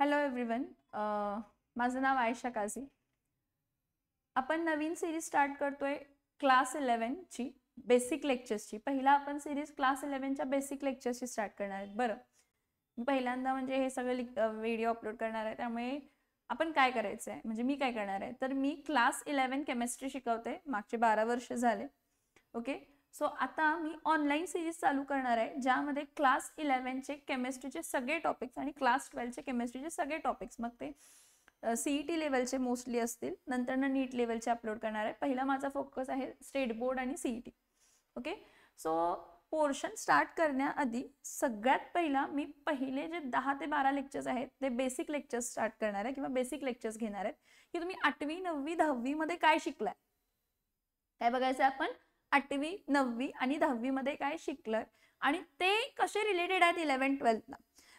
Hello everyone, माझं नाव आयशा काझी. आपण नवीन series start करतोय क्लास 11 ची बेसिक लेक्चर्सची. पहिला आपण सिरीज क्लास 11 च्या बेसिक लेक्चर्सची स्टार्ट करणार आहेत. बरं, मी पहिल्यांदा म्हणजे हे सगळे व्हिडिओ अपलोड करणार आहे, त्यामुळे आपण काय करायचं आहे म्हणजे मी काय करणार आहे तर मी क्लास 11 केमिस्ट्री शिकवते, मागचे 12 वर्ष झाले. ओके, सो आता मी ऑनलाईन सिरीज चालू करणार आहे ज्यामध्ये क्लास 11 चे केमिस्ट्रीचे सगळे टॉपिक्स आणि क्लास 12 चे केमिस्ट्रीचे सगळे टॉपिक्स, मग ते सीईटी लेवलचे मोस्टली असतील, नंतर नीट लेवलचे अपलोड करणार आहे. पहिला माझा फोकस आहे स्टेट बोर्ड आणि CET. Okay, so portion start करण्याआधी सगळ्यात पहिला मी पहिले जे 10 ते 12 लेक्चर्स आहेत ते बेसिक लेक्चर्स स्टार्ट करणार आहे किंवा बेसिक लेक्चर्स घेणार आहेत की तुम्ही 8वी 9वी 10वी मध्ये काय शिकलाय, काय बघायचं आपण 8वी 9वी आणि 10वी मध्ये काय शिकलोय आणि ते कसे रिलेटेड आहेत 11 12 ला.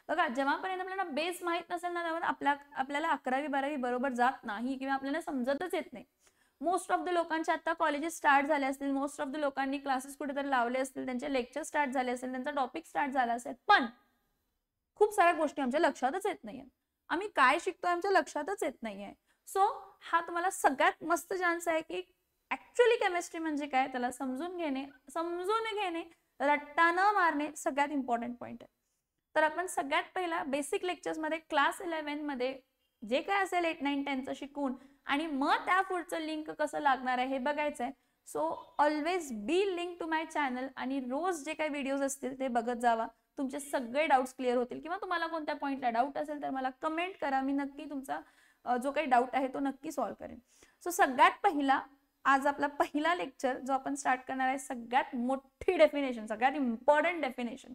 बघा, जेव्हापर्यंत आपल्याला बेस माहित नसेल ना तेव्हा आपल्याला 11वी 12वी बरोबर जात नाही किंवा आपल्याला समजतच येत नाही. मोस्ट ऑफ द लोकांचे आता कॉलेजेस स्टार्ट झाले असतील, मोस्ट ऑफ द लोकांनी क्लासेस कुठेतरी लावले असतील, त्यांचे लेक्चर स्टार्ट झाले असेल, त्यांचा टॉपिक स्टार्ट झाला असेल, पण खूप साऱ्या गोष्टी आमच्या लक्षातच येत नाहीये. आम्ही काय शिकतोय आमच्या लक्षातच येत नाहीये. सो हा तुम्हाला सगळ्यात मस्त चान्स आहे की ऍक्च्युअली केमिस्ट्री म्हणजे काय त्याला समजून घेणे, रट्टा न मारणे सगळ्यात इम्पॉर्टंट पॉइंट आहे. तर आपण सगळ्यात पहिला बेसिक लेक्चर्स मध्ये क्लास 11 मध्ये जे काय असेल 8 9 10 चं शिकून आणि मग त्या पुढचं लिंक कसं लागणार आहे हे बघायचं आहे. So always be link to my channel आणि रोज जे काही व्हिडिओज असतील ते बघत जावा. तुमचे सगळे डाऊट्स क्लिअर होतील किंवा तुम्हाला कोणत्या पॉइंटला डाऊट असेल तर मला कमेंट करा, मी नक्की तुमचा जो काही डाऊट आहे तो नक्की सॉल्व्ह करेन. सो सगळ्यात पहिला आज आपला पहिला लेक्चर जो आपण स्टार्ट करणार आहे, सगळ्यात मोठी डेफिनेशन, सगळ्यात इम्पॉर्टंट डेफिनेशन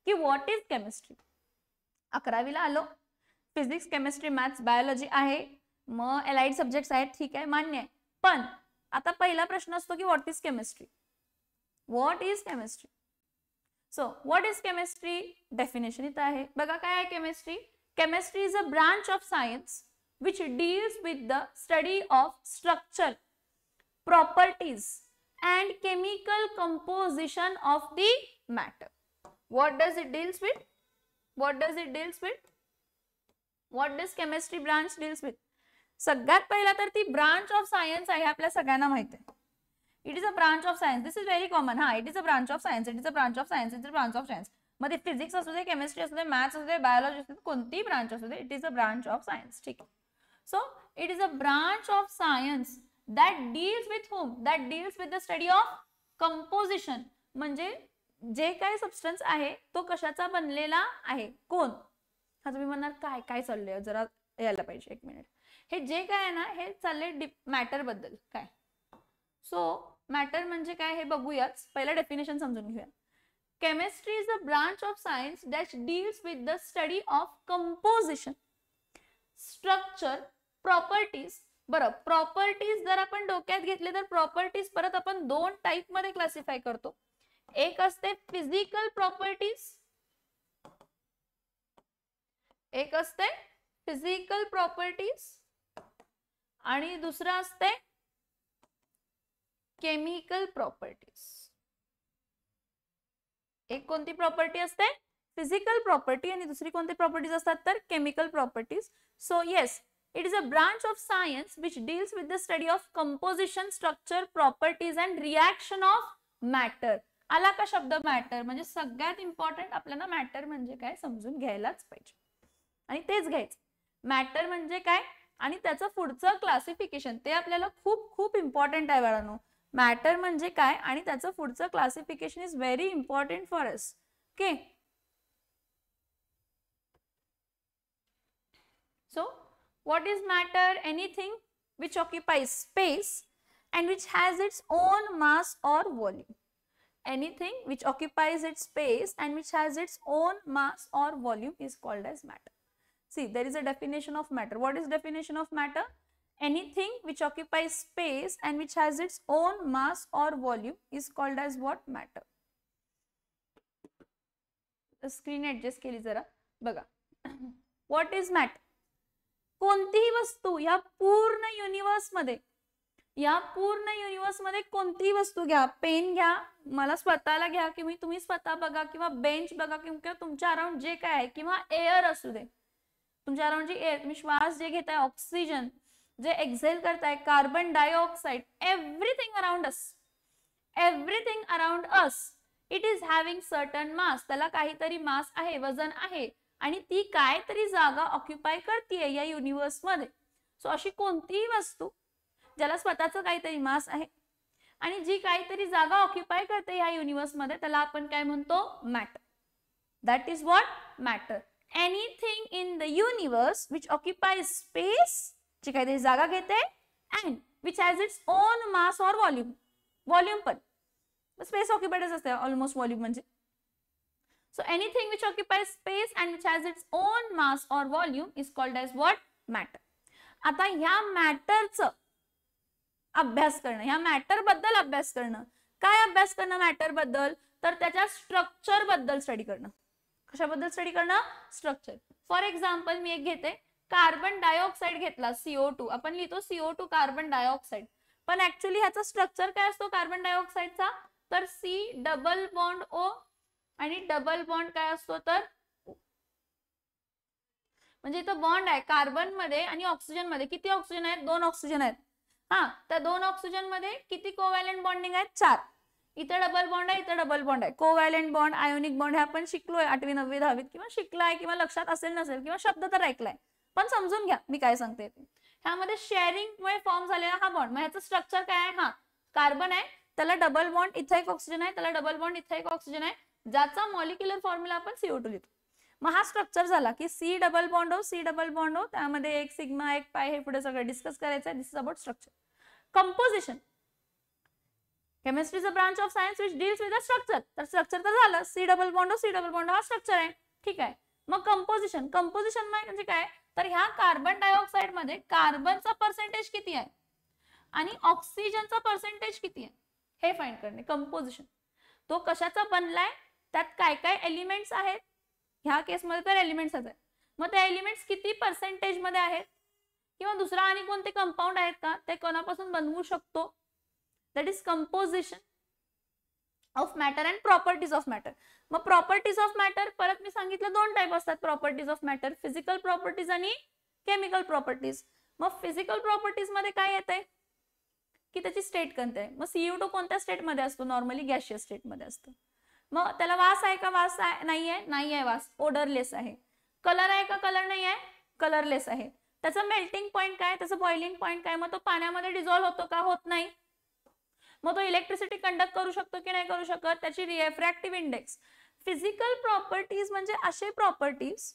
की व्हॉट इज केमिस्ट्री. 11वीला आलो, फिजिक्स केमिस्ट्री मॅथ्स बायोलॉजी आहे, मग एलाइड सब्जेक्ट्स आहेत, ठीक आहे, मान्य आहे. पण आता पहिला प्रश्न असतो की what is chemistry. What is chemistry. So what is chemistry definition इथं आहे बघा. काय आहे chemistry. Chemistry is a branch of science which deals with the study of structure, properties and chemical composition of the matter. What does it deals with? What does it deals with? What does chemistry branch deals with? सगळ्यात पहिला तर ती branch of science आहे, आपल्या सगळ्यांना माहिती आहे. It is a branch of science. This is very common. हा, it is a branch of science, it is a branch of science, it is a branch of science. मध्ये physics असू दे, chemistry असू दे, मॅथ्स असू दे, biology असू दे, कोणतीही branch असू दे, it is a branch of science. ठीक आहे. So it is a branch of science that deals with whom? That deals with the study of composition. म्हणजे जे काही सबस्टन्स आहे तो कशाचा बनलेला आहे, कोण. हा तुम्ही म्हणणार काय काय चाललंय, जरा यायला पाहिजे, एक मिनिट. हे जे काय आहे ना हे चाललंय मॅटर बद्दल. काय. सो मॅटर म्हणजे काय हे बघूयाच, पहिला डेफिनेशन समजून घेऊया. Chemistry is a branch of science that deals with the study of composition, structure, properties. बरं, प्रॉपर्टीज जर आपण डोक्यात घेतले तर प्रॉपर्टीज परत आपण 2 टाइप मध्ये क्लासिफाय करतो. एक असते फिजिकल प्रॉपर्टीज, एक असते फिजिकल प्रॉपर्टीज आणि दुसरा असते केमिकल प्रॉपर्टीज. एक कोणती प्रॉपर्टी असते, फिजिकल प्रॉपर्टी, आणि दुसरी कोणती प्रॉपर्टीज असतात तर chemical properties. So yes, it is a branch of science which deals with the study of composition, structure, properties and reaction of matter. आला का शब्द मॅटर. म्हणजे सगळ्यात इम्पॉर्टंट आपल्याला मॅटर म्हणजे काय समजून घ्यायलाच पाहिजे आणि तेच घ्यायचं. मॅटर म्हणजे काय आणि त्याचं पुढचं क्लासिफिकेशन ते आपल्याला खूप खूप इम्पॉर्टंट आहे बाळांनो. मॅटर म्हणजे काय आणि त्याचं पुढचं classification is very important for us. Okay, so what is matter? Anything which occupies space and which has its own mass or volume. Anything which occupies its space and which has its own mass or volume is called as matter. See, there is a definition of matter. What is definition of matter? Anything which occupies space and which has its own mass or volume is called as what? Matter. The screen adjust केली जरा बघा. What is matter? कोणतीही वस्तू या पूर्ण युनिवर्समध्ये कोणतीही वस्तू घ्या, पेन घ्या, मला स्वतःला घ्या किंवा तुम्ही स्वतः बघा किंवा बेंच बघा किंवा तुमच्या अराउंड जे काय आहे किंवा एअर असू दे, तुमच्या अराउंड जी एअर, तुम्ही श्वास जे घेताय, ऑक्सिजन जे एक्झेल करताय, carbon dioxide, everything around us, everything around us, it is having certain mass. त्याला काहीतरी मास आहे, वजन आहे, आणि ती काहीतरी जागा ऑक्युपाय करते या युनिवर्स मध्ये. सो अशी कोणतीही वस्तू ज्याला स्वतःचं काहीतरी मास आहे आणि जी काहीतरी जागा ऑक्युपाय करते या युनिवर्स मध्ये, त्याला आपण काय म्हणतो? Matter. That is what? Matter. Anything in the universe which occupies space, जी काहीतरी जागा घेते, and which has its own mass or volume. Volume पण स्पेस ऑक्युपाइडच असते ऑलमोस्ट व्हॉल्यूम म्हणजे. So anything which occupies space and which has its own mass or volume is called as what? Matter. आता ह्या मॅटरचं अभ्यास करणं, ह्या मॅटर बद्दल अभ्यास करणं. काय अभ्यास करणं मॅटर बद्दल? तर त्याच्या स्ट्रक्चर बद्दल स्टडी करणं. कशाबद्दल स्टडी करणं? स्ट्रक्चर. फॉर एक्झाम्पल मी एक घेते, कार्बन डायऑक्साइड घेतला, CO2. आपण लिहितो CO2 कार्बन डायऑक्साइड, पण ऍक्च्युअली ह्याचा स्ट्रक्चर काय असतो कार्बन डायऑक्साइडचा? तर C डबल बॉन्ड O आणि डबल बॉन्ड काय असतो? तर म्हणजे इथं बॉन्ड आहे कार्बन मध्ये आणि ऑक्सिजन मध्ये. किती ऑक्सिजन आहेत? 2 ऑक्सिजन आहेत. हा, त्या 2 ऑक्सिजन मध्ये किती कोव्हॅलेंट बॉन्डिंग आहेत? 4. इथं डबल बॉन्ड आहे, इथं डबल बॉन्ड आहे. कोव्हॅलेंट बॉन्ड, आयोनिक बॉन्ड हे आपण शिकलोय 8वी 9वी 10वीत, किंवा शिकलाय किंवा लक्षात असेल नसेल, किंवा शब्द तर ऐकलाय, पण समजून घ्या मी काय सांगते. ह्यामध्ये शेअरिंग मुळे फॉर्म झालेला हा बॉन्ड, मग ह्याचं स्ट्रक्चर काय आहे? हा कार्बन आहे, त्याला डबल बॉन्ड, इथं एक ऑक्सिजन आहे, त्याला डबल बॉन्ड, इथं एक ऑक्सिजन आहे, ज्याचा मॉलिक्युलर फॉर्म्युला आपण CO2 लिहितो. मग हा स्ट्रक्चर झाला की C double bond O, C double bond O, त्यामध्ये एक सिग्मा, एक पाय, हे पुढे सगळं डिस्कस करायचं आहे. This is about structure. Composition. Chemistry is a branch of science which deals with the structure. तर स्ट्रक्चर तर झालं, C double bond O, C double bond O हा स्ट्रक्चर आहे, ठीक आहे. मग कंपोजिशन. कंपोजिशन म्हणजे काय? तर ह्या कार्बन डायऑक्साइड मध्ये कार्बनचा पर्सेंटेज किती आहे आणि ऑक्सिजनचा पर्सेंटेज किती आहे हे फाइंड करणे. कंपोजिशन. तो कशाचा बनलाय, त्यात काय काय एलिमेंट्स आहेत, ह्या केसमध्ये तर एलिमेंट्स आहेत, मग त्या एलिमेंट्स किती पर्सेंटेज मध्ये आहेत, किंवा दुसरा आणि कोणते कंपाऊंड आहेत का, ते कोणापासून बनवू शकतो. That is composition of matter and properties of matter. मग प्रॉपर्टीज ऑफ मॅटर परत मी सांगितलं 2 टाइप असतात properties of matter, physical properties आणि केमिकल प्रॉपर्टीज. मग फिजिकल प्रॉपर्टीज मध्ये काय येते की त्याची स्टेट कोणती आहे. मग CO2 कोणत्या स्टेट मध्ये असतो? नॉर्मली गॅशियस स्टेट मध्ये असतो. मग त्याला वास आहे का? वास नाहीये, नाहीये वास, ओडरलेस आहे. कलर आहे का? कलर नाही आहे, कलरलेस आहे. त्याचा मेल्टिंग पॉइंट काय? त्याचा बॉइलिंग पॉइंट काय? मग तो पाण्यामध्ये डिझॉल्व्ह होतो का? होत नाही. मग तो इलेक्ट्रिसिटी कंडक्ट करू शकतो की नाही करू शकत? त्याची रिफ्रॅक्टिव्ह इंडेक्स. फिजिकल प्रॉपर्टीज म्हणजे असे प्रॉपर्टीज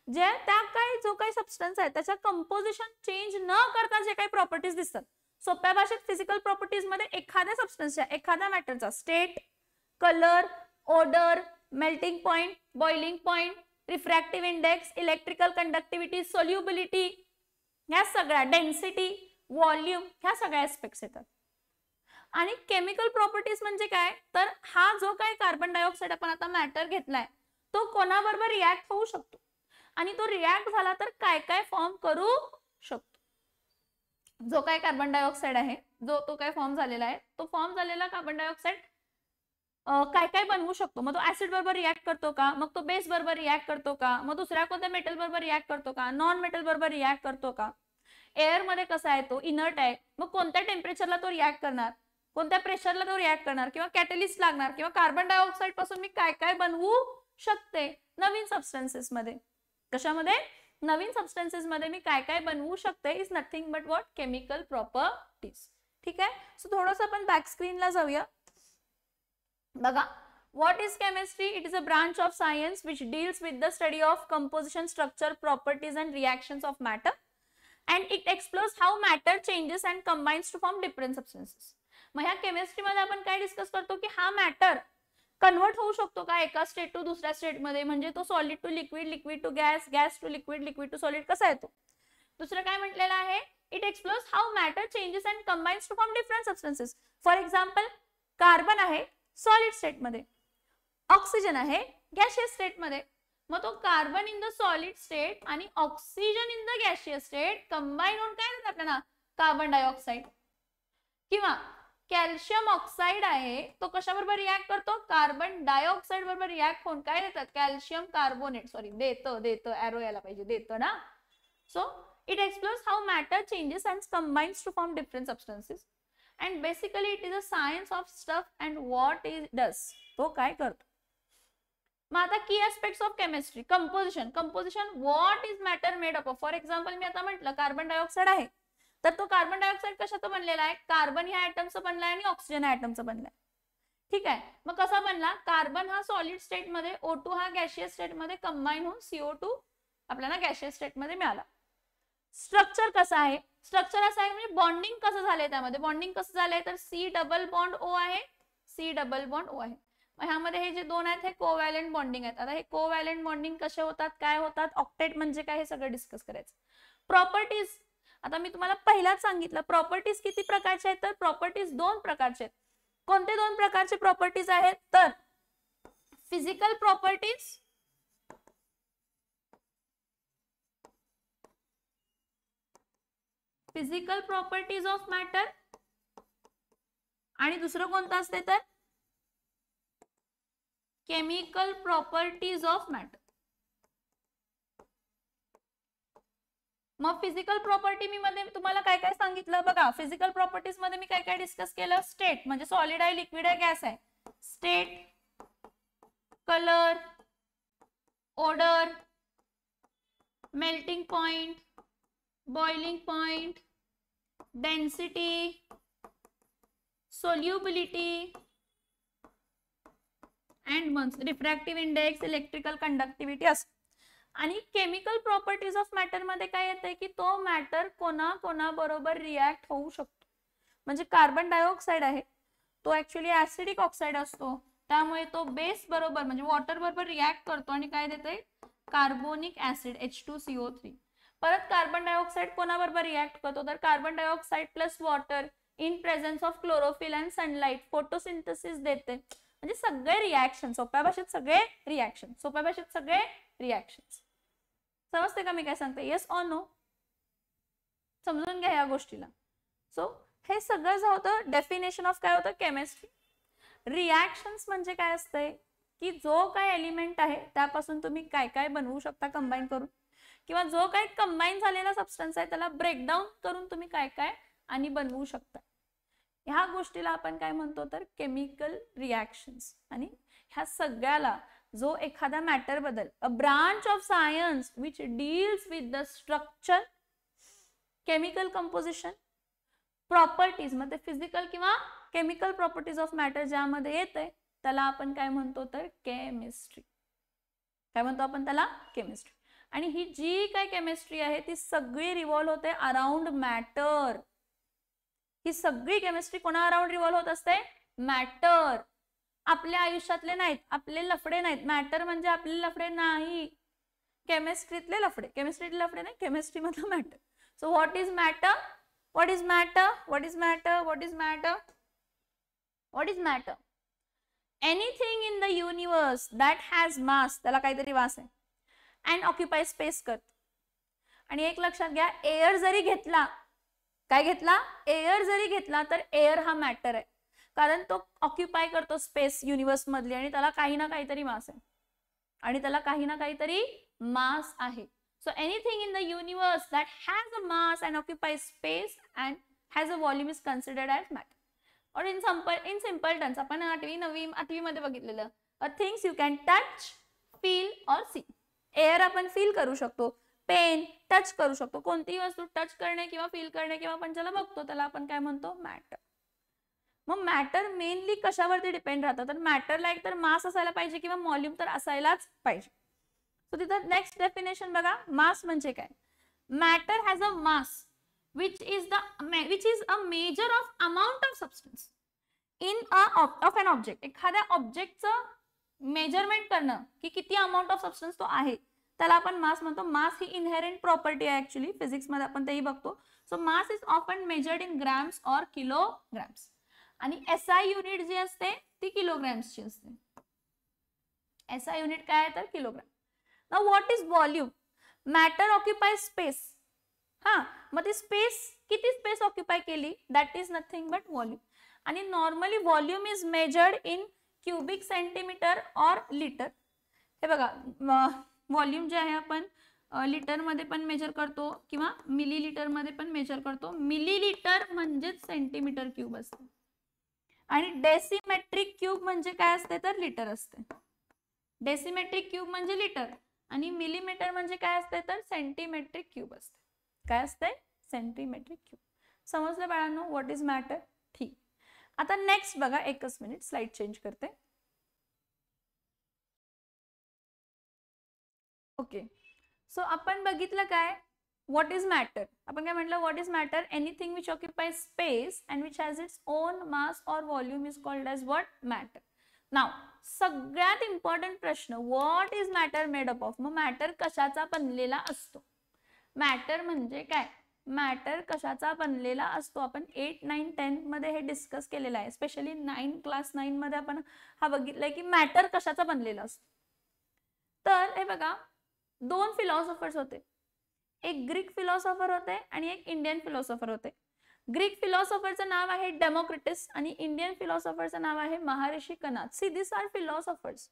जे त्या काही जो काही सबस्टन्स आहे त्याच्या कंपोजिशन चेंज न करता जे काही प्रॉपर्टीज दिसतात. सोप्या भाषेत फिजिकल प्रॉपर्टीज मध्ये एखाद्या सबस्टन्सच्या, एखाद्या मॅटरचा state, colour, odour, melting point, boiling point, refractive index, electrical conductivity, solubility, ह्या सगळ्या, डेन्सिटी, व्हॉल्यूम, ह्या सगळ्या एस्पेक्ट्स येतात. आणि केमिकल प्रॉपर्टीज म्हणजे काय? तर हा जो काही कार्बन डायऑक्साइड आपण आता मॅटर घेतलाय तो कोणाबरोबर रिॲक्ट होऊ शकतो आणि तो रिॲक्ट झाला तर काय काय फॉर्म करू शकतो. जो काय कार्बन डायऑक्साइड आहे, जो तो काय फॉर्म झालेला आहे, तो फॉर्म झालेला कार्बन डायऑक्साइड काय काय बनवू शकतो. मग तो ऍसिड बरोबर रिॲक्ट करतो का? मग तो बेस बरोबर रिॲक्ट करतो का? मग दुसऱ्या कोणत्या मेटल बरोबर रिॲक्ट करतो का? नॉन मेटल बरोबर रिॲक्ट करतो का? एअर मध्ये कसा आहे तो? इनर्ट आहे. मग कोणत्या टेम्परेचरला तो रिॲक्ट करणार, कोणत्या प्रेशरला तो रिॲक्ट करणार, किंवा कॅटलिस्ट लागणार, किंवा कार्बन डायऑक्साइड पासून मी काय काय बनवू शकते नवीन सबस्टन्सेस मध्ये. कशामध्ये? नवीन सबस्टन्सेस मध्ये मी काय काय बनवू शकते is nothing but what? Chemical properties. ठीक आहे. सो थोडंसं आपण बॅक स्क्रीनला जाऊया. बघा, what is chemistry? It is a branch of science which deals with the study of composition, structure, properties and reactions of matter, and it explores how matter changes and combines to form different substances. मग ह्या chemistry मध्ये आपण काय discuss करतो की हा matter convert होऊ शकतो का एका स्टेट टू दुसऱ्या स्टेट मध्ये, म्हणजे तो solid to liquid, liquid to gas, gas to liquid, liquid to solid कसा येतो. दुसरं काय म्हटलेलं आहे? It explores how matter changes and combines to form different substances. For example, carbon आहे सॉलिड स्टेट मध्ये, ऑक्सिजन आहे गॅशियस स्टेट मध्ये. मग तो carbon in the solid state आणि oxygen in the gaseous state combine होऊन काय देतात आपल्याला? Carbon dioxide. किंवा कॅल्शियम ऑक्साइड आहे, तो कशाबरोबर रिॲक्ट करतो? कार्बन डायऑक्साइड बरोबर रिॲक्ट होऊन काय देतात? Calcium carbonate. सॉरी, देतं एरो यायला पाहिजे, देतं ना, So it explores how matter changes and combines to form different substances. And basically it is a science of stuff and what it does. तो काय करतो. मग आता key aspects of chemistry. Composition what is matter made up of. For example मी आता म्हटलं carbon dioxide आहे, तर तो कार्बन डायऑक्साइड कशाचा बनलेला आहे, कार्बन ह्या ऍटमचं बनलाय आणि ऑक्सिजन ह्या ऍटमचं बनलाय. ठीक आहे. मग कसा बनला, कार्बन हा सॉलिड स्टेट मध्ये, O2 हा गॅशियस स्टेट मध्ये कंबाईन होऊन CO2 आपल्याला गॅशियस स्टेट मध्ये मिळाला. स्ट्रक्चर कसं आहे, स्ट्रक्चर असं आहे म्हणजे बॉन्डिंग कसं झालंय, त्यामध्ये बॉन्डिंग कसं झालंय तर C डबल बॉन्ड O आहे, C डबल बॉन्ड O आहे. ह्यामध्ये हे जे दोन आहेत हे कोव्हॅलेंट बॉन्डिंग आहेत. आता हे कोव्हॅलेंट बॉन्डिंग कसे होतात, काय होतात, ऑक्टेट म्हणजे काय, हे सगळं डिस्कस करायचं. प्रॉपर्टीज, आता मी तुम्हाला पहिलाच सांगितलं प्रॉपर्टीज किती प्रकारचे आहेत, तर प्रॉपर्टीज दोन प्रकारचे आहेत. कोणते दोन प्रकारचे प्रॉपर्टीज आहेत तर फिजिकल प्रॉपर्टीज ऑफ मॅटर, आणि दुसरं कोणतं असते तर केमिकल प्रॉपर्टीज ऑफ मॅटर. मग फिजिकल प्रॉपर्टी मी मध्ये तुम्हाला काय काय सांगितलं बघा. फिजिकल प्रॉपर्टीज मध्ये मी काय काय डिस्कस केलं. स्टेट म्हणजे सॉलिड आहे, लिक्विड आहे, गॅस आहे. State, colour, odour, melting point, boiling point, density, solubility and मग रिफ्रॅक्टिव्ह इंडेक्स, इलेक्ट्रिकल कंडक्टिव्हिटी असं. आणि केमिकल प्रॉपर्टीज ऑफ मॅटर मध्ये काय येतंय की तो मॅटर कोणाबरोबर रिॲक्ट होऊ शकतो. म्हणजे कार्बन डायऑक्साइड आहे, तो ऍक्च्युली ऍसिडिक ऑक्साइड असतो, त्यामुळे तो बेस बरोबर म्हणजे वॉटर बरोबर रिॲक्ट करतो आणि काय देते, कार्बोनिक ऍसिड H2CO3. परत कार्बन डायऑक्साइड कोणाबरोबर रिॲक्ट करतो तर carbon dioxide plus water in presence of chlorophyll and sunlight photosynthesis देते. म्हणजे सगळे रिॲक्शन, सोप्या भाषेत सगळे रिॲक्शन, सोप्या भाषेत सगळे रिॲक्शन्स. समजते का मी काय सांगते, येस ऑर नो, समजून घ्या या गोष्टीला. सो हे सगळं जे होतं डेफिनेशन ऑफ काय होतं केमिस्ट्री. रिॲक्शन्स म्हणजे काय असतंय की जो काय एलिमेंट आहे त्यापासून तुम्ही काय काय बनवू शकता कंबाईन करून, किंवा जो काय कंबाईन झालेला सबस्टन्स आहे त्याला ब्रेकडाऊन करून तुम्ही काय काय आणि बनवू शकता. ह्या गोष्टीला आपण काय म्हणतो तर केमिकल रिॲक्शन्स. आणि ह्या सगळ्याला जो एखादा मॅटर बद्दल, अ branch of science which deals with the structure, chemical composition, properties, मध्ये फिजिकल किंवा केमिकल प्रॉपर्टीज ऑफ मॅटर ज्यामध्ये येते त्याला आपण काय म्हणतो तर केमिस्ट्री. काय म्हणतो आपण त्याला, केमिस्ट्री. आणि ही जी काय केमिस्ट्री आहे ती सगळी रिव्हॉल्व होते अराउंड मॅटर. ही सगळी केमिस्ट्री कोणा अराउंड रिव्हॉल्व होत असते, मॅटर. आपल्या आयुष्यातले नाहीत, आपले लफडे नाहीत. मॅटर म्हणजे आपले लफडे नाही, केमिस्ट्रीतले लफडे. केमिस्ट्रीतले लफडे नाही, केमिस्ट्री मधलं matter. So what is matter, what is matter, what is matter, what is matter, what is matter. Anything in the universe that has mass, त्याला काहीतरी मास आहे, अँड ऑक्युपाय स्पेस करत. आणि एक लक्षात घ्या, एअर जरी घेतला, काय घेतला, एअर जरी घेतला तर एअर हा मॅटर आहे, कारण तो ऑक्युपाय करतो स्पेस युनिवर्स मधली, आणि त्याला काही ना काहीतरी मास आहे, आणि त्याला काही ना काहीतरी मास आहे. So anything in the universe that has a mass and occupy space and has a volume is considered as matter. और इन सिंपल टर्म्स आपण 8वी मध्ये बघितलेलं, a things you can touch, feel और सी. एअर आपण feel करू शकतो, pen touch करू शकतो, कोणतीही वस्तू टच करणे किंवा फील करणे किंवा आपण ज्याला बघतो त्याला आपण काय म्हणतो, मॅटर. मग मॅटर मेनली कशावरती डिपेंड राहतं तर मॅटरला एक तर मास असायला पाहिजे किंवा व्हॉल्यूम तर असायलाच पाहिजे. सो तिथं नेक्स्ट डेफिनेशन बघा, मास म्हणजे काय. Matter has a mass which is a measure of amount of substance in of an object. एखाद्या ऑब्जेक्टचं मेजरमेंट करणं की किती अमाऊंट ऑफ सबस्टन्स तो आहे त्याला आपण मास म्हणतो. मास ही इनहेरेंट प्रॉपर्टी आहे ऍक्च्युली, फिजिक्स मध्ये आपण तेही बघतो. So mass is often measured in grams और किलोग्रॅम्स. आणि SI युनिट जी असते ती किलोग्रॅम्सची असते. SI युनिट काय आहे तर kilogram. Now what is volume. Matter occupy space. हा, मग ती स्पेस किती स्पेस ऑक्युपाय केली, that is nothing but volume. आणि normally volume is measured in cubic centimetre और लिटर. हे बघा व्हॉल्यूम जे आहे आपण लिटरमध्ये पण मेजर करतो किंवा मिलीलिटरमध्ये पण मेजर करतो. मिलीलिटर म्हणजेच सेंटीमीटर क्यूब असते आणि डेसिमेट्रिक क्यूब म्हणजे काय असते तर लिटर असते. डेसिमेट्रिक क्यूब म्हणजे लिटर आणि मिलीमीटर म्हणजे काय असते तर सेंटीमेट्रिक क्यूब असते. काय असते? सेंटीमेट्रिक क्यूब. समजलं बाळांनो व्हॉट इज मॅटर? ठीक. आता नेक्स्ट बघा, एकच मिनिट स्लाइड चेंज करते. ओके, सो आपण बघितलं काय व्हॉट इज मॅटर. आपण काय म्हटलं what is matter? Anything which occupy space and which has its own mass और volume is called as what? Matter. नाव सगळ्यात इम्पॉर्टंट प्रश्न, what is matter made up of? मग मॅटर कशाचा बनलेला असतो? मॅटर म्हणजे काय? मॅटर कशाचा बनलेला असतो? आपण 8, 9, 10 मध्ये हे डिस्कस केलेलं आहे. स्पेशली क्लास 9 मध्ये आपण हा बघितलंय की मॅटर कशाचा बनलेला असतो. तर हे बघा, 2 फिलॉसॉफर्स होते. एक ग्रीक फिलॉसॉफर होते आणि एक इंडियन फिलॉसॉफर होते. ग्रीक फिलॉसॉफरचं नाव आहे डेमोक्रिटस आणि इंडियन फिलॉसॉफरचं नाव आहे Maharshi Kanad. See this are philosophers.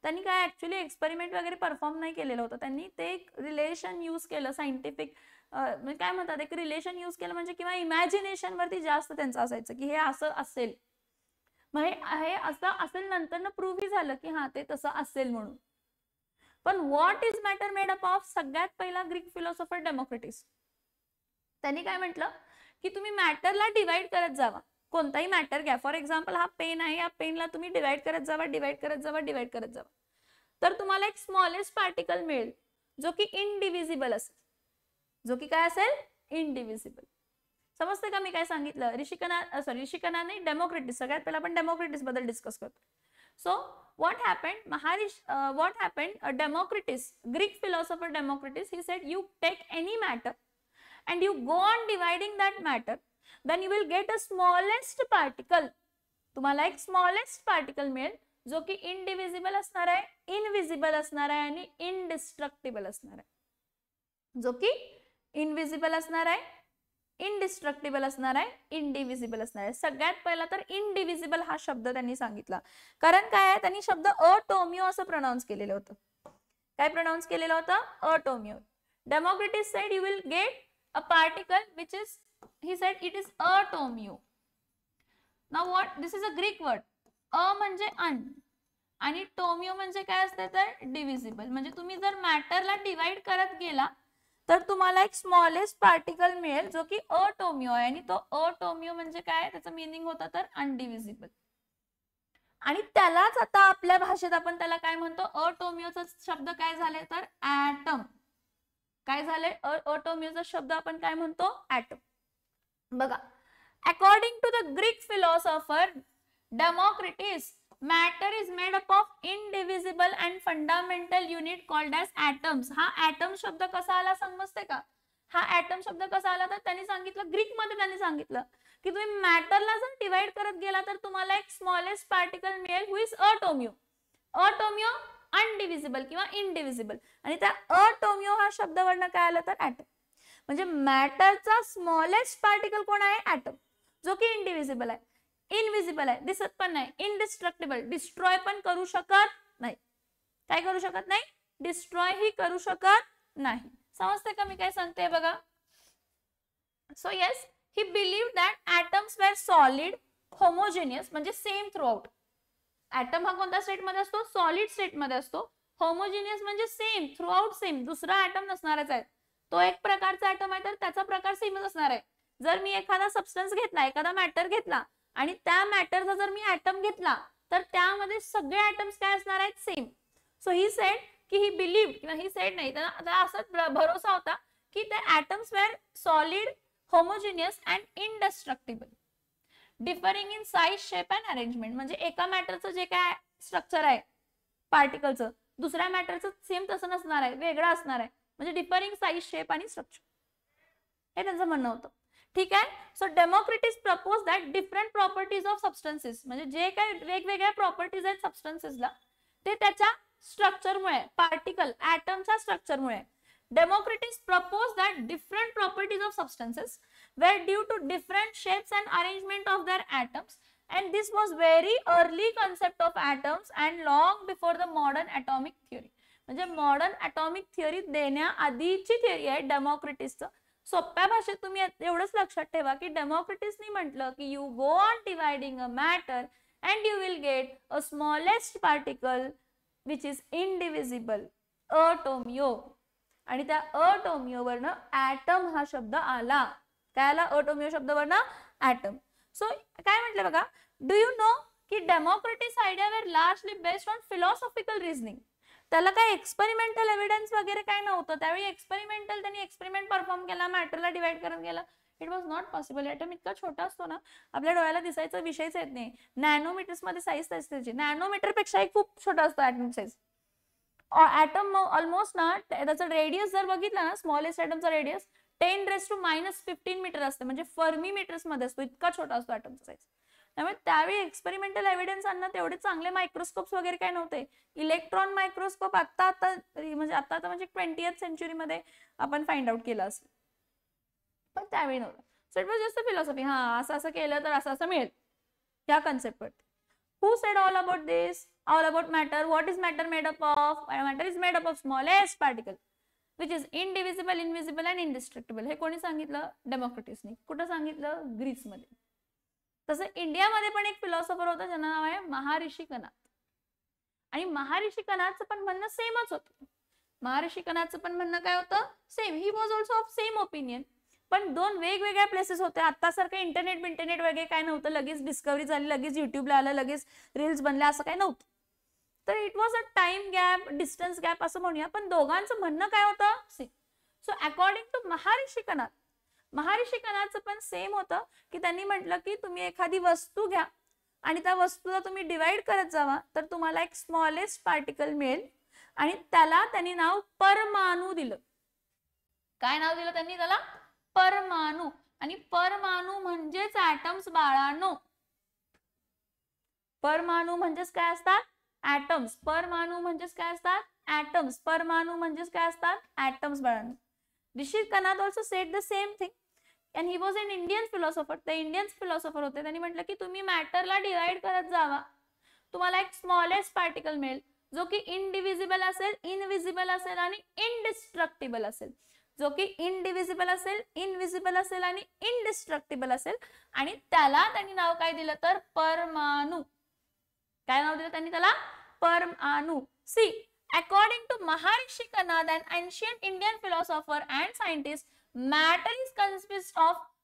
त्यांनी काय ऍक्च्युली एक्सपेरिमेंट वगैरे परफॉर्म नाही केलेलं होतं. त्यांनी ते एक रिलेशन यूज केलं, सायंटिफिक काय म्हणतात, एक रिलेशन यूज केलं म्हणजे किंवा इमॅजिनेशन वरती जास्त त्यांचं असायचं की हे असं असेल, मग हे असं असेल. नंतर प्रूव्ह झालं की हा ते तसं असेल म्हणून. पण what is matter made up of? सगळ्यात पहिला ग्रीक फिलॉसॉफर डेमोक्रिटस. त्यांनी काय म्हटलं की तुम्ही मॅटरला डिवाइड करत जावा. कोणताही मॅटर घ्या, फॉर एक्झाम्पल हा पेन आहे, या पेनला तुम्ही डिवाइड करत जावा, डिवाइड करत जावा, डिवाइड करत जावा, तर तुम्हाला एक स्मॉलेस्ट पार्टिकल मिळेल जो की इनडिव्हिजिबल असेल. जो की काय असेल? इनडिव्हिजिबल. समजते का मी काय सांगितलं? ऋषी कणाद नाही, डेमोक्रिटस. सगळ्यात पहिला आपण डेमोक्रिटस बद्दल डिस्कस करतो. So what happened? What happened? Democritus, Greek philosopher Democritus, he said, you take any matter and you go on dividing that matter, then you will get a smallest particle. तुम्हाला एक smallest particle मिळेल जो की indivisible असणार आहे, invisible असणार आहे आणि indestructible असणार आहे. जो की invisible असणार आहे, इनडिस्ट्रक्टिबल असणार आहे, इंडिव्हिजिबल असणार आहे. सगळ्यात पहिला तर इनडिव्हिजिबल हा शब्द त्यांनी सांगितला. कारण काय आहे, त्यांनी शब्द अटोमियो असं प्रोनाउन्स केलेलं होतं. काय प्रोनाउन्स केलेलं होतं? अटोमियो. Democritus said you will get a particle which is, he said it is अटोमियो. Now what, this is a Greek word. A म्हणजे अन आणि टोमियो म्हणजे काय असते तर डिव्हिजिबल. म्हणजे तुम्ही जर मॅटरला डिवाइड करत गेला तर तुम्हाला एक स्मॉलेस्ट पार्टिकल मिळेल जो की अटोमियो आहे आणि तो अटोमियो म्हणजे काय, त्याचं मीनिंग होतं तर अनडिव्हिजिबल. आणि त्यालाच आता आपल्या भाषेत आपण त्याला काय म्हणतो? अटोमियोचा शब्द काय झाले तर ऍटम. काय झाले? अटोमियोचा शब्द आपण काय म्हणतो? ऍटम. बघा, according to the Greek philosopher Democritus, matter is made up of indivisible and fundamental unit called as atoms. हा ऍटम शब्द कसा आला समजते का? हा ऍटम शब्द कसा आला तर त्यांनी सांगितलं, ग्रीक मध्ये त्यांनी सांगितलं की तुम्ही मॅटरला जर डिवाइड करत गेला तर तुम्हाला एक स्मॉलेस्ट पार्टिकल मिळेल हु इज अटोमियो. अटोमियो अनडिव्हिजिबल किंवा इनडिव्हिजिबल. आणि त्या अटोमियो हा शब्दवर्ण काय आलं तर ऍटम. म्हणजे मॅटरचा स्मॉलेस्ट पार्टिकल कोण आहे? ऍटम, जो की इनडिव्हिजिबल आहे, इनविजिबल आहे, दिसत पण नाही, इनडिस्ट्रक्टिबल, डिस्ट्रॉय पण करू शकत नाही. काय करू शकत नाही? डिस्ट्रॉय ही करू शकत नाही. समजते का मी काय सांगते? बघा, so yes, he believed that atoms were solid, homogeneous म्हणजे सेम थ्रू आउट. ऍटम हा कोणत्या स्टेट मध्ये असतो? सॉलिड स्टेट मध्ये असतो. होमोजेनियस म्हणजे सेम थ्रू आउट, सेम, दुसरा ऍटम नसणारच आहे. तो एक प्रकारचा ऍटम आहे तर त्याचा प्रकार सेमच असणार आहे. जर मी एखादा सबस्टन्स घेतला, एखादा मॅटर घेतला आणि त्या मॅटरचा जर मी ऍटम घेतला तर त्यामध्ये सगळे ऍटम्स काय असणार आहेत? सेम. सो ही सेड की ही बिलीव्ड, किंवा ही सेड नाही, त्याला असा भरोसा होता की ते atoms were solid, homogeneous and indestructible, differing in size, shape and arrangement. म्हणजे एका मॅटरचं जे काय स्ट्रक्चर आहे पार्टिकलचं, दुसऱ्या मॅटरचं सेम तसं नसणार आहे, वेगळं असणार आहे. म्हणजे डिफरिंग साइज, शेप आणि स्ट्रक्चर, हे त्यांचं म्हणणं होतं. ठीक आहे. So Democritus propose that different properties of substances, म्हणजे जे काही वेगवेगळ्या प्रॉपर्टीज आहेत सबस्टन्सेसला ते त्याच्या स्ट्रक्चरमुळे, particle ऍटमच्या स्ट्रक्चरमुळे. Democritus proposed that different properties of substances were due to different shapes and arrangement of their atoms, and this was very early concept of atoms and long before the modern atomic theory. म्हणजे modern atomic theory देण्याआधीची theory आहे डेमोक्रिटिसचं. सोप्या भाषेत तुम्ही एवढंच लक्षात ठेवा की डेमोक्रिटिसनी म्हटलं की you go on dividing a matter and you will get a smallest particle which is indivisible, अटोमियो. आणि त्या अटोमियोवरनं ॲटम हा शब्द आला. काय आला? अटोमियो शब्दावरनं ॲटम. सो काय म्हटलं बघा, डू यू नो की Democritus idea were largely based on philosophical reasoning. त्याला काय एक्सपेरिमेंटल एव्हिडन्स वगैरे काय नव्हतं. त्यावेळी एक्सपेरिमेंटल त्यांनी एक्सपेरिमेंट परफॉर्म केला, मॅटरला डिवाइड करून गेला. It was not possible. Atom इतका छोटा असतो ना, आपल्या डोळ्याला दिसायचा विषयच येत नाही. नॅनोमीटर्स मध्ये साईज त्याची नॅनोमीटर पेक्षा खूप छोटा असतो ॲटम साईज. ॲटम ऑलमोस्ट ना त्याचा रेडियस जर बघितला ना, स्मॉलेस्ट ॲटमचा रेडियस 10⁻⁻15 मीटर असते, म्हणजे फर्मी मीटर्स मध्ये असतो. इतका छोटा असतो ॲटमचा साईज. त्यामुळे त्यावेळी एक्सपेरिमेंटल एव्हिडन्स आणणं तेवढे चांगले मायक्रोस्कोप्स वगैरे काय नव्हते. इलेक्ट्रॉन मायक्रोस्कोप आता म्हणजे 20th सेंचुरीमध्ये आपण फाइंड आउट केलं असेल, पण त्यावेळी नव्हतं. So it was just a philosophy. हा असं केलं तर असं मिळेल, या कन्सेप्ट वरती. Who said all about this? All about matter. What is matter made up of? Matter is made up of smallest particle, which is indivisible, invisible and indestructible. हे कोणी सांगितलं? डेमोक्रिटिसने. कुठं सांगितलं? ग्रीसमध्ये. तसं इंडियामध्ये पण एक फिलॉसॉफर होता ज्याचं नाव आहे महर्षी कणाद. आणि महर्षी कणादचं पण म्हणणं सेमच होतं. महर्षी कणादचं पण म्हणणं काय होतं? Same. He was also of same opinion. पण दोन वेगवेगळ्या प्लेसेस होते. आतासारखं इंटरनेट वगैरे काय नव्हतं. लगेच डिस्कवरी झाली, लगेच युट्यूबला आलं, लगेच रील्स बनल्या, असं काय नव्हतं. तर it was a time gap, distance gap असं म्हणूया. पण दोघांचं म्हणणं काय होतं? सेम. सो अकॉर्डिंग टू महर्षी कणादचं पण सेम होतं की त्यांनी म्हटलं की तुम्ही एखादी वस्तू घ्या आणि त्या वस्तूला तुम्ही डिवाइड करत जावा, तर तुम्हाला एक स्मॉलेस्ट पार्टिकल मिळेल. आणि त्याला त्यांनी नाव परमाणू दिलं. काय नाव दिलं त्यांनी त्याला? परमाणू. आणि परमाणू म्हणजेच ॲटम्स बाळांनो. परमाणू म्हणजेच काय असतात? ॲटम्स. परमाणू म्हणजेच काय असतात? ॲटम्स. परमाणू म्हणजेच काय असतात? ॲटम्स बाळांनो. Rishi Kanad also said the same thing and he was an Indian philosopher. ते इंडियन फिलॉसॉफर होते. त्यांनी म्हटलं की तुम्ही मॅटरला डिवाइड करत जावा, तुम्हाला एक स्मॉलेस्ट पार्टिकल मिळेल जो की इनडिव्हिजिबल असेल, इनविजिबल असेल आणि इनडिस्ट्रक्टिबल असेल. जो की इनडिव्हिजिबल असेल, इनविजिबल असेल आणि इनडिस्ट्रक्टिबल असेल. आणि त्याला त्यांनी नाव काय दिलं? तर परमाणू. काय नाव दिलं त्यांनी त्याला? परमाणू. See, according to Maharishi Kanad, an ancient Indian philosopher and scientist, matter is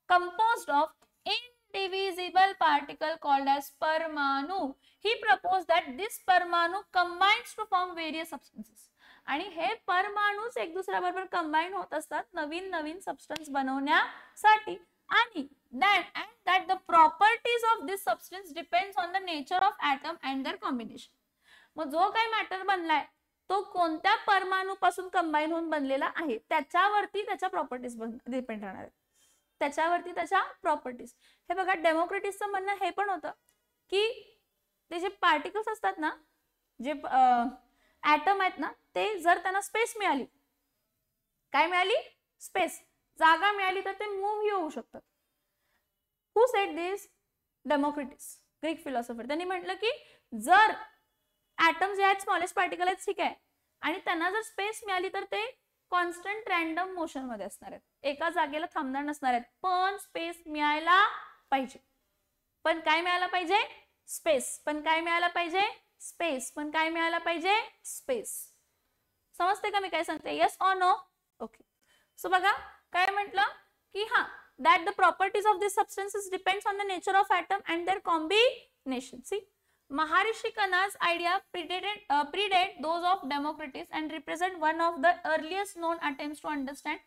composed of indivisible particle called as parmanu. He proposed that this parmanu combines to form various substances. आणि हे परमाणूच एक दुसऱ्याबरोबर कंबाईन होत असतात नवीन नवीन substance बनवण्यासाठी. आणि that the properties of this substance depends on the nature of atom and their combination. मग जो काही मॅटर बनलाय तो कोणत्या परमाणूपासून कंबाईन होऊन बनलेला आहे त्याच्यावरती त्याच्या प्रॉपर्टीज डिपेंड राहणार आहेत. त्याच्यावरती त्याच्या प्रॉपर्टीज. हे बघा, डेमोक्रेटिसचं म्हणणं हे पण होतं की ते जे पार्टिकल्स असतात ना, जे ॲटम आहेत ना, ते जर त्यांना स्पेस मिळाली, काय मिळाली? स्पेस, जागा मिळाली, तर ते मूव्ह होऊ शकतात. हु सेड दिस? डेमोक्रिटिस, ग्रीक फिलॉसॉफर. त्यांनी म्हटलं की जर ॲटम जे आहेत स्मॉलेस्ट पार्टिकल आहेत, ठीक आहे, आणि त्यांना जर स्पेस मिळाली तर ते कॉन्स्टंट रॅन्डम मोशन मध्ये असणार आहेत, एका जागेला थांबणार नसणार आहेत. पण स्पेस मिळायला पाहिजे. पण काय मिळायला पाहिजे? स्पेस. पण काय मिळायला पाहिजे? स्पेस. पण काय मिळायला पाहिजे? स्पेस. समजते का मी काय सांगते? Yes or no? Okay. So बघा काय म्हटलं की हा, that the properties of these substances depends on the nature of atom and their combination. See, Maharishi Kanad's idea predate those of Democritus and represent one of the earliest known attempts to understand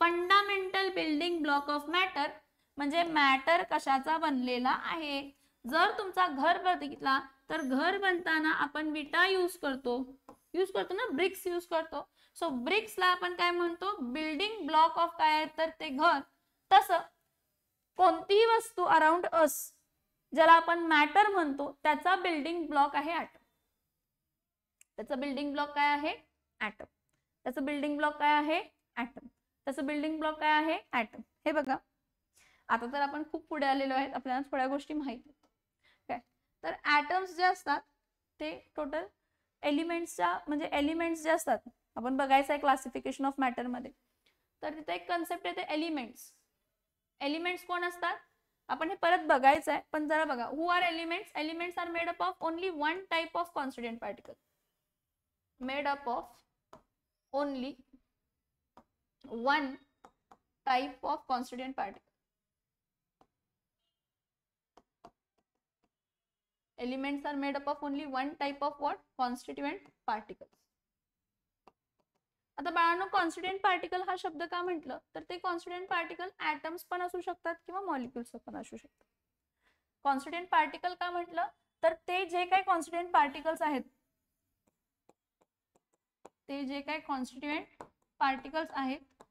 fundamental building block of matter. म्हणजे matter कशाचा बनलेला आहे. जर तुमचा घर बघितला तर घर बनताना आपण विटा यूज करतो ना, ब्रिक्स यूज करतो. सो ब्रिक्सला आपण काय म्हणतो? बिल्डिंग ब्लॉक ऑफ काय आहे तर ते घर. तसं कोणतीही वस्तू अराउंड अस ज्याला आपण मॅटर म्हणतो त्याचा बिल्डिंग ब्लॉक आहे ॲटम. त्याचा बिल्डिंग ब्लॉक काय आहे? ॲटम. त्याचा बिल्डिंग ब्लॉक काय आहे? ॲटम. त्याचा बिल्डिंग ब्लॉक काय आहे? ॲटम. हे बघा, आता तर आपण खूप पुढे आलेलो आहेत, आपल्याला थोड्या गोष्टी माहिती आहेत काय. तर ॲटम्स जे असतात ते टोटल एलिमेंट्सच्या म्हणजे एलिमेंट्स जे असतात आपण बघायचं आहे क्लासिफिकेशन ऑफ मॅटर मध्ये, तर तिथे एक कन्सेप्ट येते एलिमेंट्स. एलिमेंट्स कोण असतात आपण हे परत बघायचं आहे, पण जरा बघा. Who are elements? Elements are made up of only one type of constituent particle. Made up of only one type of constituent particle. Elements are made up of only one type of what? Constituent particles. आता बाळांनो constituent particle हा शब्द का म्हटलं तर ते constituent particle atoms पण असू शकतात किंवा मॉलिक्युल्स पण असू शकतात. कॉन्स्टिट्यूएंट पार्टिकल का म्हटलं तर ते जे काही कॉन्स्टिट्यूएंट पार्टिकल्स आहेत, ते जे काही कॉन्स्टिट्यूएंट पार्टिकल्स आहेत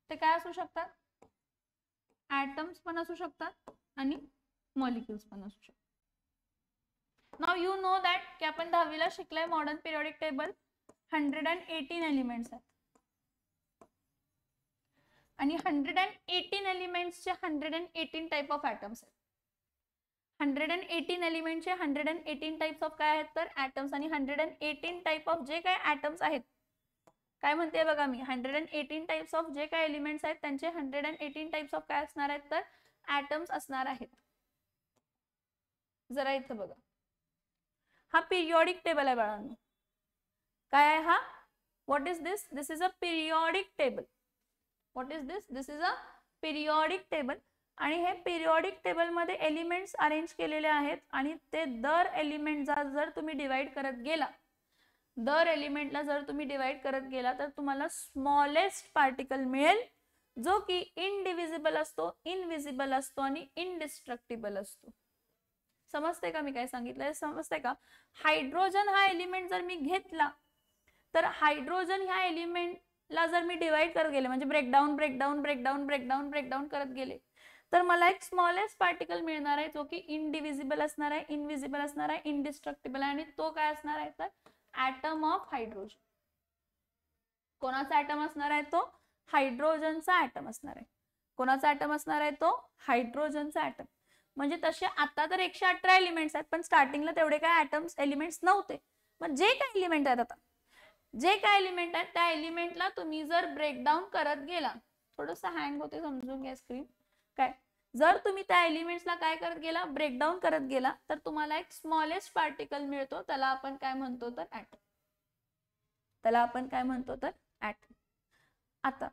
ते काय असू शकतात? ऍटम्स पण असू शकतात आणि मॉलिक्युल्स पण असू शकतात. नाउ यू नो दॅट की आपण 10वीला शिकलोय मॉडर्न पिरियोडिक टेबल 118 एलिमेंट्स आहेत आणि 118 एलिमेंट्सचे 118 टाइप ऑफ ॲटम्स आहेत. 118 एलिमेंटचे 118 टाइप्स ऑफ काय आहेत तर ॲटम्स, आणि 118 टाइप ऑफ जे काय ॲटम्स आहेत, काय म्हणते बघा मी, 118 टाइप्स ऑफ जे काय एलिमेंट्स आहेत त्यांचे 118 टाइप्स ऑफ काय असणार आहेत तर ॲटम्स असणार आहेत. जरा इथं बघा, हा पिरियोडिक टेबल आहे बाळांनो. काय आहे हा? What is this? This is a periodic table. What is this? This is a periodic table. आणि हे पिरियोडिक टेबल मध्ये एलिमेंट्स अरेंज केलेले आहेत आणि ते दर एलिमेंटचा जर तुम्ही डिवाइड करत गेला, दर एलिमेंटला जर तुम्ही डिवाइड करत गेला तर तुम्हाला स्मॉलेस्ट पार्टिकल मिळेल जो की इनडिव्हिजिबल असतो, इनविजिबल असतो आणि इनडिस्ट्रक्टिबल असतो. समजते का मी काय सांगितलंय? समजते का? हायड्रोजन हा एलिमेंट जर मी घेतला तर हायड्रोजन ह्या एलिमेंटला जर मी डिवाइड करत गेले म्हणजे breakdown breakdown breakdown breakdown breakdown करत गेले तर मला एक स्मॉलेस्ट पार्टिकल मिळणार आहे जो की इनडिव्हिजिबल असणार आहे, इनविजिबल असणार आहे, इनडिस्ट्रक्टिबल आहे आणि तो काय असणार आहे तर ॲटम ऑफ हायड्रोजन. कोणाचा ॲटम असणार आहे तो? हायड्रोजनचा ॲटम असणार आहे. कोणाचा ॲटम असणार आहे तो? हायड्रोजनचा ॲटम. म्हणजे तसे आता तर 118 एलिमेंट्स आहेत पण स्टार्टिंगला तेवढे काय ॲटम्स एलिमेंट्स नव्हते. मग जे काय एलिमेंट आहेत, आता जे काय एलिमेंट आहेत त्या एलिमेंटला तुम्ही जर ब्रेकडाऊन करत गेला, थोडंसं हँग होते समजून घ्या स्क्रीन. काय जर तुम्ही त्या एलिमेंट्सला काय करत गेला, ब्रेकडाऊन करत गेला तर तुम्हाला एक स्मॉलेस्ट पार्टिकल मिळतो, त्याला आपण काय म्हणतो तर ॲटम. त्याला आपण काय म्हणतो तर ॲटम. आता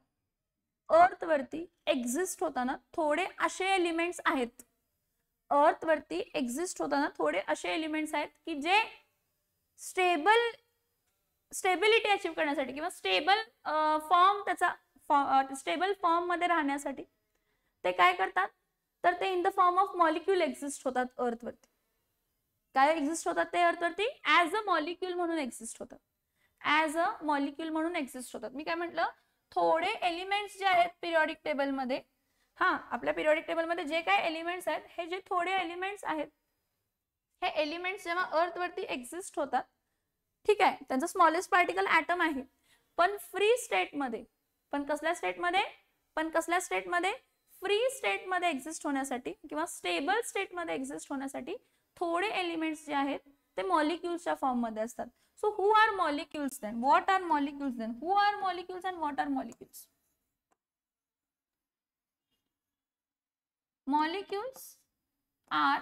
अर्थ वरती एक्झिस्ट होताना थोडे असे एलिमेंट्स आहेत, अर्थ वरती एक्झिस्ट होताना थोडे असे एलिमेंट्स आहेत की जे स्टेबिलिटी अचीव करण्यासाठी किंवा स्टेबल फॉर्म, त्याचा स्टेबल फॉर्म मध्ये राहण्यासाठी ते काय करतात तर ते in the form of molecule exist होतात अर्थ वरती. काय एक्झिस्ट होतात ते अर्थ वरती? ऍज अ मॉलिक्यूल म्हणून एक्झिस्ट होतात. ऍज अ मॉलिक्यूल म्हणून एक्झिस्ट होतात. मी काय म्हटलं, थोडे एलिमेंट्स जे आहेत पिरियोडिक टेबल मध्ये, हा आपल्या पिरियोडिक टेबल मध्ये जे काय एलिमेंट्स आहेत, हे जे थोडे एलिमेंट्स आहेत, हे एलिमेंट्स जेव्हा अर्थ वरती एक्झिस्ट होतात, ठीक आहे, त्यांचा स्मॉलेस्ट पार्टिकल ॲटम आहे, पण फ्री स्टेट मध्ये, पण कसल्या स्टेट मध्ये फ्री स्टेट मध्ये एक्झिस्ट होण्यासाठी किंवा स्टेबल स्टेट मध्ये एक्झिस्ट होण्यासाठी थोडे एलिमेंट्स जे आहेत ते मॉलिक्युल्सच्या फॉर्म मध्ये असतात. So who are molecules then? What are molecules then? Who are molecules and what are molecules? Molecules are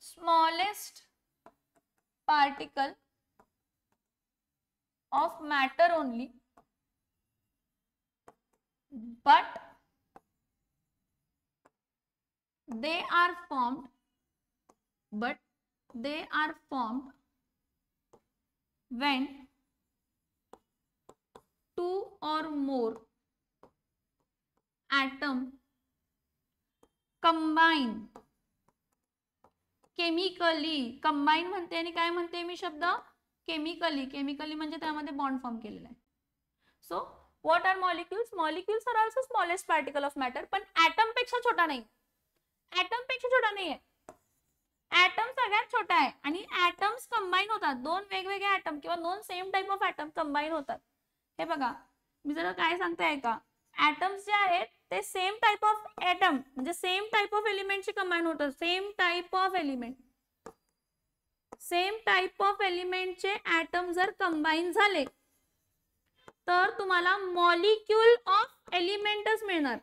smallest particle of matter only, but they are formed when two or more atom combine chemically, combine म्हणते आणि काय म्हणते मी शब्द? Chemically. Chemically म्हणजे त्यामध्ये bond form केलेला आहे. So what are molecules? Molecules are also smallest particle of matter, पण ऍटम पेक्षा छोटा नाही. ऍटम पेक्षा छोटा नाहीये, ऍटम सगळ्यात छोटा आहे आणि ऍटम्स कंबाईन होतात. दोन वेगवेगळे ऍटम किंवा दोन same type of atom combine होतात. हे बघा मी जरा काय सांगते का, ऍटम्स जे आहेत ते सेम टाइप ऑफ ऍटम म्हणजे सेम टाइप ऑफ एलिमेंटचे कंबाईन होतात. Same type of element, same type of एलिमेंटचे ऍटम जर कंबाईन झाले तर तुम्हाला मॉलिक्यूल ऑफ एलिमेंटच मिळणार.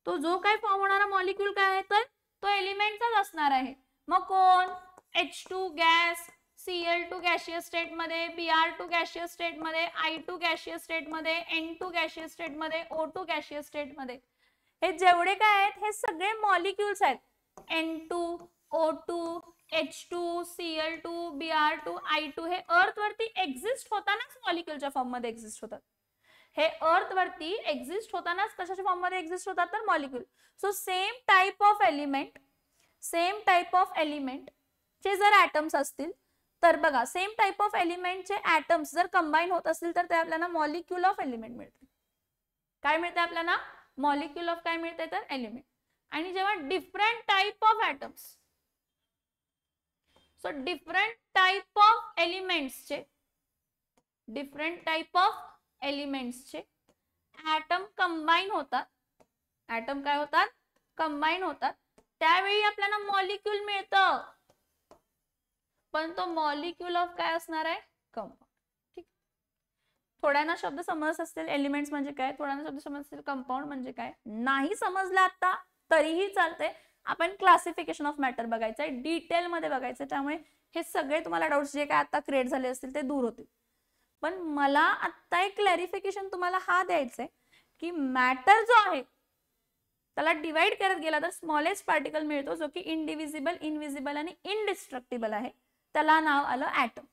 तो जो काय फॉर्म होणारा मॉलिक्यूल काय आहे तर तो एलिमेंटचाच असणार आहे. मग कोण? H2 gas, Cl2 gaseous state मध्ये, Br2 गॅशियस स्टेट मध्ये, I2 गॅशियस स्टेट मध्ये, N2 गॅशियस स्टेट मध्ये, O2 गॅशियस स्टेट मध्ये. हे जेवढे काय आहेत हे सगळे मॉलिक्यूल्स आहेत. N2, O2, H2, Cl2, Br2, I2 हे अर्थ वरती एक्झिस्ट होतानाच मॉलिक्यूलच्या फॉर्म मध्ये एक्झिस्ट होतात. हे अर्थ वरती एक्झिस्ट होतानाच कशाच्या फॉर्म मध्ये एक्झिस्ट होतात तर molecule. So same type of element चे जर ऍटम्स असतील तर बघा सेम टाइप ऑफ एलिमेंटचे ऍटम्स जर कंबाईन होत असतील तर ते आपल्याला मॉलिक्यूल ऑफ एलिमेंट मिळते. काय मिळते आपल्याला? मॉलिक्यूल ऑफ काय मिळते तर एलिमेंट. आणि जेव्हा different type of atoms, so different type of एलिमेंट्सचे ऍटम कंबाईन होतात, ऍटम काय होतात? कंबाईन होतात. त्यावेळी आपल्याला मॉलिक्यूल मिळतं, पण तो मॉलिक्यूल ऑफ काय असणार आहे? कंपाऊंड. ठीक. थोड्यांना शब्द समजत असतील एलिमेंट्स म्हणजे काय, थोड्यांना शब्द समजत असतील कंपाऊंड म्हणजे काय. नाही समजला आता तरीही चालते. आपण क्लासिफिकेशन ऑफ मॅटर बघायचं आहे, डिटेल मध्ये बघायचं, त्यामुळे हे सगळे तुम्हाला डाउट्स जे काय आता क्रिएट झाले असतील ते दूर होतील. पण मला आता एक क्लॅरिफिकेशन तुम्हाला हा द्यायचं आहे की मॅटर जो आहे त्याला डिवाइड करत गेला तर स्मॉलेस्ट पार्टिकल मिळतो जो की इनडिव्हिजिबल, इनविजिबल आणि इनडिस्ट्रक्टिबल आहे. त्याला नाव आलं ऍटम.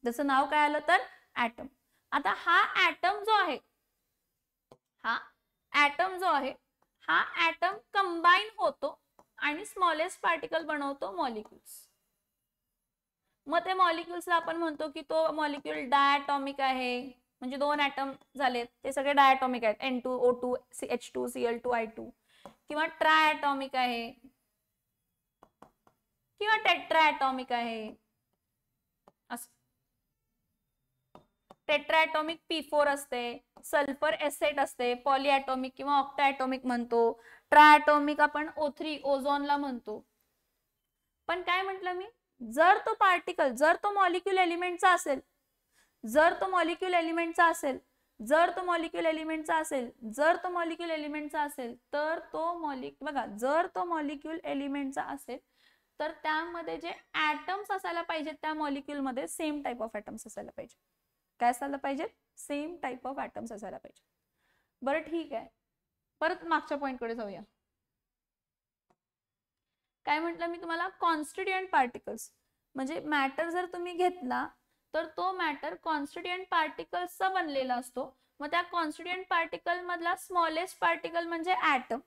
जसं नाव काय आलं तर ऍटम. आता हा ऍटम जो आहे हा ऍटम कंबाईन होतो आणि स्मॉलेस्ट पार्टिकल बनवतो मॉलिक्यूल्स. मग ते मॉलिक्यूल्सला आपण म्हणतो की तो मॉलिक्यूल डायटॉमिक आहे, म्हणजे दोन ऍटम झालेत ते सगळे डायटॉमिक आहेत, N2, O2, H2, Cl2, I2. किंवा ट्रायटॉमिक आहे किंवा टेट्राटॉमिक आहे. टेट्राटॉमिक P4 असते, सल्फर एसेट असते, पॉलीएटॉमिक किंवा ऑक्टाएटॉमिक म्हणतो. ट्रायटॉमिक आपण O3 ओझोनला म्हणतो. पण काय म्हटलं मी, जर तो पार्टिकल, जर तो मॉलिक्यूल एलिमेंटचा असेल, जर तो मॉलिक्यूल एलिमेंटचा असेल तर तो बघा, जर तो मॉलिक्यूल एलिमेंटचा असेल तर त्यामध्ये जे ऍटम्स असायला पाहिजेत त्या मॉलिक्यूल मध्ये सेम टाइप ऑफ ऍटम्स असायला पाहिजे. काय असायला पाहिजे? सेम टाइप ऑफ ऍटम्स असायला पाहिजे. बरं ठीक आहे, परत मागच्या पॉइंटकडे जाऊया. काय म्हटलं मी तुम्हाला? कॉन्स्टिट्युएंट पार्टिकल्स म्हणजे मॅटर जर तुम्ही घेतला तर तो मॅटर कॉन्स्टिट्युएंट पार्टिकल्सचा बनलेला असतो. मग त्या कॉन्स्टिट्युएंट पार्टिकल मधला स्मॉलेस्ट पार्टिकल म्हणजे ऍटम.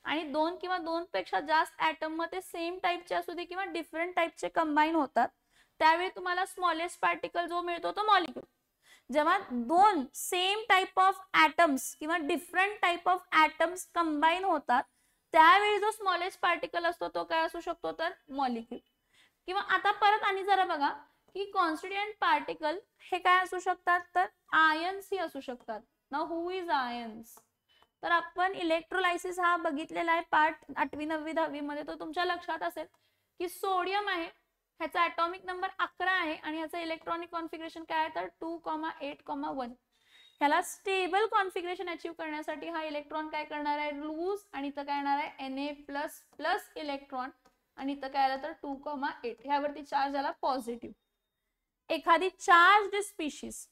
आणि दोन किंवा दोन पेक्षा जास्त ऍटम मध्ये सेम टाइपचे असू दे किंवा डिफरंट टाइपचे कंबाईन होतात, त्यावेळी तुम्हाला स्मॉलेस्ट पार्टिकल जो मिळतो तो मॉलिक्यूल. जेव्हा दोन सेम टाइप ऑफ ऍटम्स किंवा different type of atoms combine होतात त्यावेळी जो स्मॉलेस्ट पार्टिकल असतो तो काय असू शकतो तर मॉलिक्यूल. किंवा आता परत आणि जरा बघा की कॉन्स्टिट्युएंट पार्टिकल हे काय असू शकतात तर आयन्स ही असू शकतात. Now who is ions? तर आपण इलेक्ट्रोलायसिस हा बघितलेला आहे पार्ट 8वी 9वी 10वी मध्ये. तो तुमच्या लक्षात असेल की सोडियम आहे, ह्याचा ॲटॉमिक नंबर 11 आहे आणि ह्याचं इलेक्ट्रॉनिक कॉन्फिगरेशन काय आहे तर 2,8,1. ह्याला स्टेबल कॉन्फिगरेशन अचीव करण्यासाठी हा इलेक्ट्रॉन काय करणार आहे लूज, आणि इथं काय येणार आहे Na++ इलेक्ट्रॉन, आणि इथं काय आलं तर 2,8. ह्यावरती चार्ज आला पॉझिटिव्ह. एखादी चार्ज्ड स्पीशीज,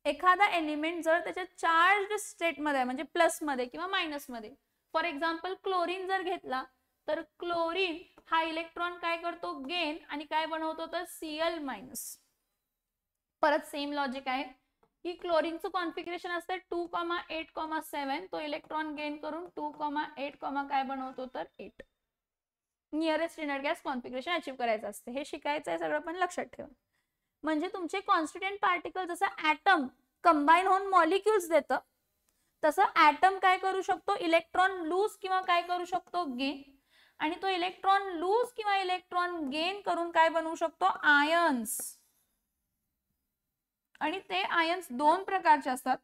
एखादा एलिमेंट जर त्याच्या चार्ज्ड स्टेट मध्ये म्हणजे प्लस मध्ये किंवा मायनस मध्ये, फॉर एक्झाम्पल क्लोरीन जर घेतला तर क्लोरीन हा इलेक्ट्रॉन काय करतो गेन आणि काय बनवतो तर Cl-. परत सेम लॉजिक आहे की क्लोरीनचं कॉन्फिगरेशन असते 2,8,7. तो इलेक्ट्रॉन गेन करून 2,8, काय बनवतो तर 8. Nearest inner gas configuration achieve करायचं असते. हे शिकायचं आहे सगळं, पण लक्षात ठेवा. म्हणजे तुमचे कॉन्स्टिट्युएंट पार्टिकल जसं ऍटम कंबाईन होऊन मॉलिक्यूल्स देतं, तसं ऍटम काय करू शकतो इलेक्ट्रॉन लूज किंवा काय करू शकतो गेन, आणि तो इलेक्ट्रॉन लूज किंवा इलेक्ट्रॉन गेन करून काय बनवू शकतो आयन्स. आणि ते आयन्स दोन प्रकारचे असतात.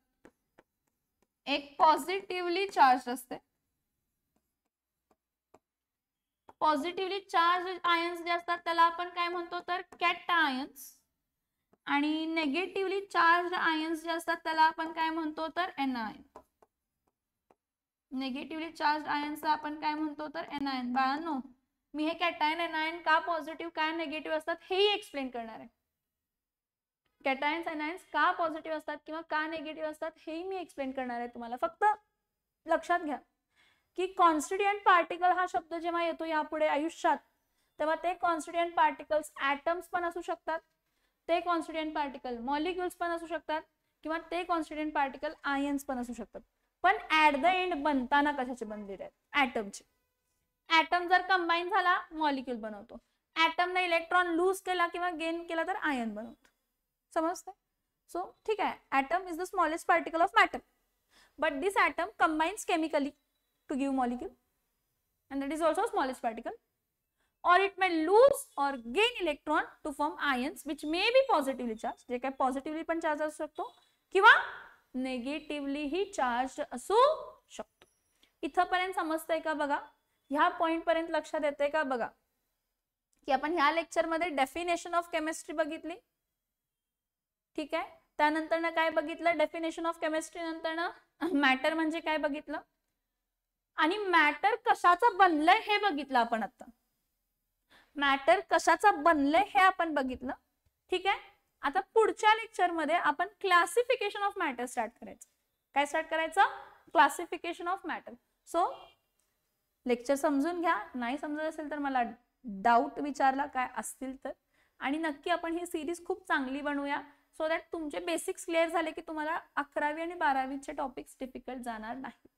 एक पॉझिटिव्हली चार्ज असते पॉझिटिव्हली चार्ज आयन्स जे असतात त्याला आपण काय म्हणतो तर कॅटायन्स, आणि नेगेटिव्हली चार्ज आयन्स जे असतात त्याला आपण काय म्हणतो तर एनायन. निगेटिव्हली चार्ज आयन्सला आपण काय म्हणतो तर एनायन. बाळांनो, मी हे कॅटायन एनायन का पॉझिटिव्ह काय निगेटिव्ह असतात हेही एक्सप्लेन करणार आहे. कॅटायन्स एनायन्स का पॉझिटिव्ह असतात किंवा का निगेटिव्ह असतात हेही मी एक्सप्लेन करणार आहे तुम्हाला. फक्त लक्षात घ्या की कॉन्स्टिट्युएंट पार्टिकल हा शब्द जेव्हा येतो यापुढे आयुष्यात, तेव्हा ते कॉन्स्टिट्युएंट पार्टिकल्स ॲटम्स पण असू शकतात, ते कॉन्स्टिट्युएंट पार्टिकल मॉलिक्युल्स पण असू शकतात, किंवा ते कॉन्स्टिट्युएंट पार्टिकल आयन्स पण असू शकतात. पण ऍट द एंड बनताना कशाचे बनलेले आहेत? ॲटमचे. ॲटम जर कंबाईन झाला मॉलिक्यूल बनवतो, ॲटमने इलेक्ट्रॉन लूज केला किंवा गेन केला तर आयन बनवतो. समजतंय? सो ठीक आहे, atom is the smallest particle of matter, but this atom combines chemically to give molecule, and that is also smallest particle, or it may lose or gain electron to form ions which may be positively charged, जे काय positively पण charge असू शकतो किंवा negatively ही charge असू शकतो. इथपर्यंत समजतंय का बघा? ह्या पॉइंट पर्यंत लक्षात येतंय का बघा की आपण ह्या लेक्चर मध्ये डेफिनेशन ऑफ केमिस्ट्री बघितली. ठीक आहे, त्यानंतर काय बघितलं? डेफिनेशन ऑफ केमिस्ट्री नंतर मॅटर म्हणजे काय बघितलं, आणि मॅटर कशाचं बनलंय हे बघितलं आपण. आता मॅटर कशाचं बनलंय हे आपण बघितलं. ठीक आहे, आता पुढच्या लेक्चर मध्ये आपण क्लासिफिकेशन ऑफ मॅटर स्टार्ट करायचं. काय स्टार्ट करायचं? Classification of matter. So lecture समजून घ्या, नाही समजत असेल तर मला डाऊट विचारला काय असतील तर, आणि नक्की आपण ही सिरीज खूप चांगली बनवूया सो दॅट तुमचे बेसिक्स क्लिअर झाले की तुम्हाला 11वी आणि 12वीचे टॉपिक्स डिफिकल्ट जाणार नाही.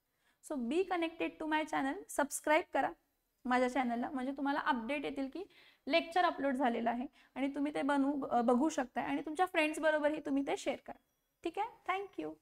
So be connected to my channel, subscribe करा माझ्या चॅनलला, म्हणजे तुम्हाला अपडेट येतील की लेक्चर अपलोड झालेलं आहे आणि तुम्ही ते बघू शकता, आणि तुमच्या फ्रेंड्स बरोबरही तुम्ही ते शेअर करा. ठीक आहे, थँक्यू.